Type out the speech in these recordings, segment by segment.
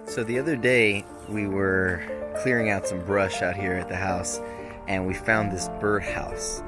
So the other day we were clearing out some brush out here at the house and we found this birdhouse.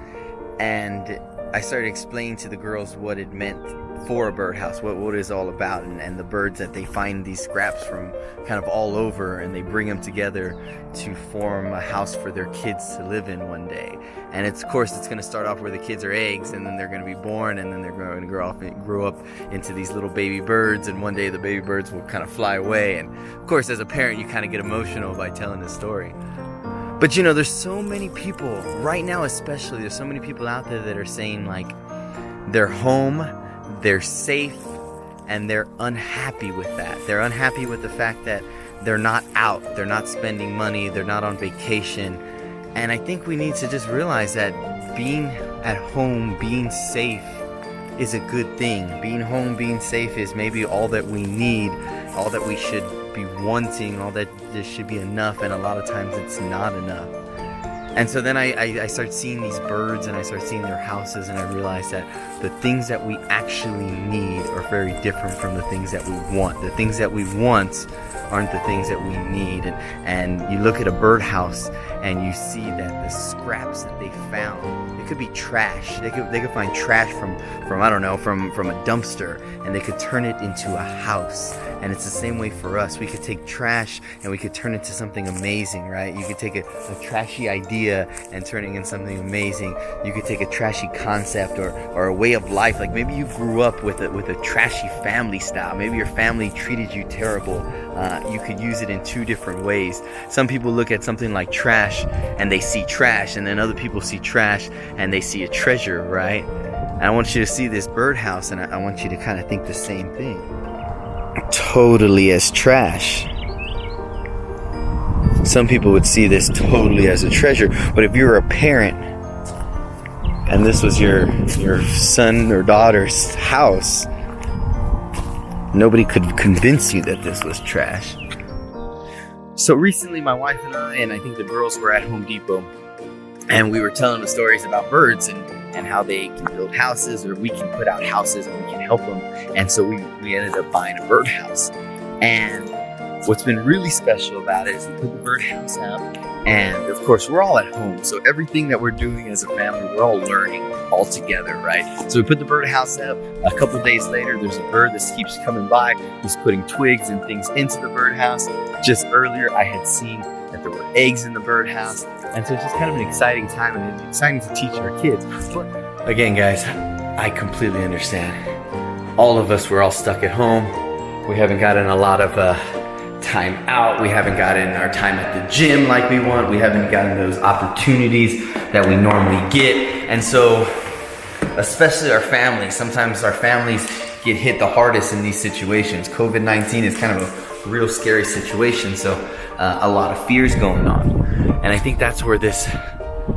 And I started explaining to the girls what it meant for a birdhouse, what it's all about, and the birds that they find these scraps from kind of all over and they bring them together to form a house for their kids to live in one day. And of course it's going to start off where the kids are eggs, and then they're going to be born, and then they're going to grow up into these little baby birds, and one day the baby birds will kind of fly away. And of course, as a parent, you kind of get emotional by telling this story. But you know, there's so many people right now, especially there's so many people out there that are saying like they're home, they're safe, and they're unhappy with that. They're unhappy with the fact that they're not out, they're not spending money, they're not on vacation. And I think we need to just realize that being at home, being safe is a good thing. Being home, being safe is maybe all that we need, all that we should be wanting, all that there should be enough, and a lot of times it's not enough. And so then I start seeing these birds and I start seeing their houses, and I realize that the things that we actually need are very different from the things that we want. The things that we want aren't the things that we need. And you look at a birdhouse and you see that the scraps that they found, it could be trash. They could find trash from I don't know, from a dumpster, and they could turn it into a house. And it's the same way for us. We could take trash and we could turn it into something amazing, right? You could take a trashy idea and turn it into something amazing. You could take a trashy concept or a way of life. Like maybe you grew up with a trashy family style. Maybe your family treated you terrible. You could use it in two different ways. Some people look at something like trash and they see trash, and then other people see trash and they see a treasure, right? And I want you to see this birdhouse, and I want you to kind of think the same thing. Totally as trash. Some people would see this totally as a treasure, but if you're a parent and this was your son or daughter's house, nobody could convince you that this was trash. So recently my wife and I think the girls were at Home Depot, and we were telling the stories about birds and how they can build houses, or we can put out houses and we can help them. And so we ended up buying a birdhouse. And what's been really special about it is we put the birdhouse out, and of course we're all at home. So everything that we're doing as a family, we're all learning all together, right? So we put the birdhouse up. A couple of days later, there's a bird that keeps coming by. He's putting twigs and things into the birdhouse. Just earlier, I had seen that there were eggs in the birdhouse. And so it's just kind of an exciting time, and it's exciting to teach our kids. But again, guys, I completely understand. All of us, we're all stuck at home. We haven't gotten a lot of time out. We haven't gotten our time at the gym like we want. We haven't gotten those opportunities that we normally get. And so, especially our families, sometimes our families get hit the hardest in these situations. COVID-19 is kind of a real scary situation. So a lot of fears going on. And I think that's where this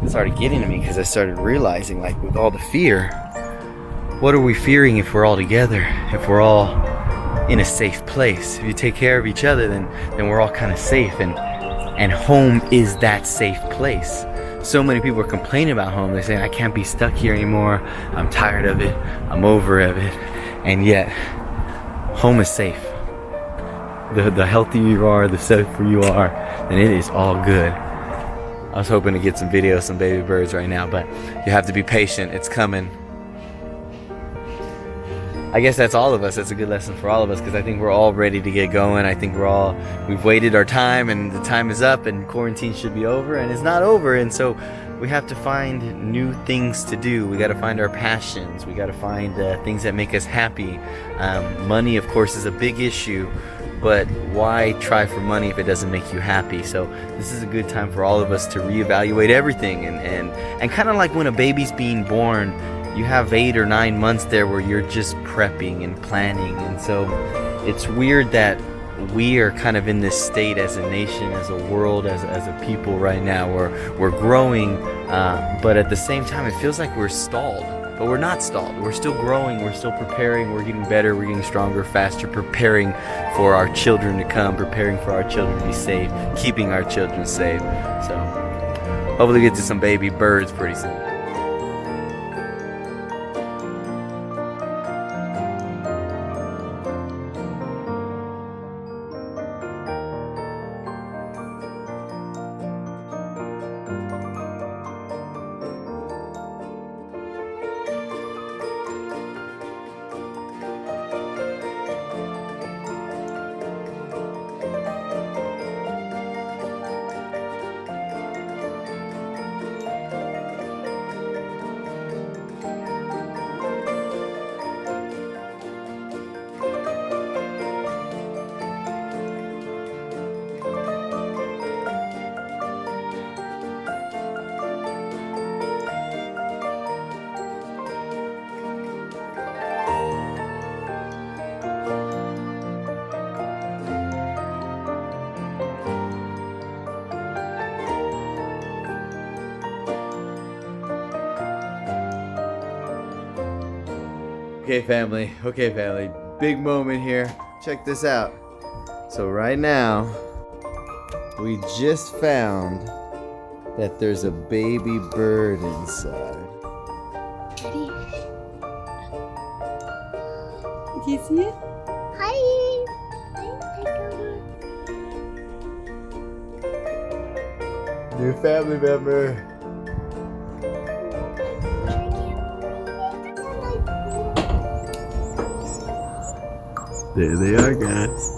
started getting to me, because I started realizing, like, with all the fear, what are we fearing if we're all together, if we're all in a safe place? If you take care of each other, then we're all kind of safe, and home is that safe place. So many people are complaining about home. They're saying, I can't be stuck here anymore. I'm tired of it. I'm over of it. And yet, home is safe. The healthier you are, the safer you are, then it is all good. I was hoping to get some videos, some baby birds right now, but you have to be patient. It's coming. I guess that's all of us. That's a good lesson for all of us, because I think we're all ready to get going. I think we've waited our time, and the time is up, and quarantine should be over, and it's not over. And so we have to find new things to do. We got to find our passions. We got to find things that make us happy. Money, of course, is a big issue. But why try for money if it doesn't make you happy? So this is a good time for all of us to reevaluate everything. And kind of like when a baby's being born, you have 8 or 9 months there where you're just prepping and planning. And so it's weird that we are kind of in this state as a nation, as a world, as a people right now, where we're growing, but at the same time it feels like we're stalled. But we're not stalled. We're still growing. We're still preparing. We're getting better. We're getting stronger, faster, preparing for our children to come, preparing for our children to be safe, keeping our children safe. So hopefully get to some baby birds pretty soon. Okay, family. Okay, family. Big moment here. Check this out. So right now, we just found that there's a baby bird inside. Ready? Can you see it? Hi. New family member. There they are, guys.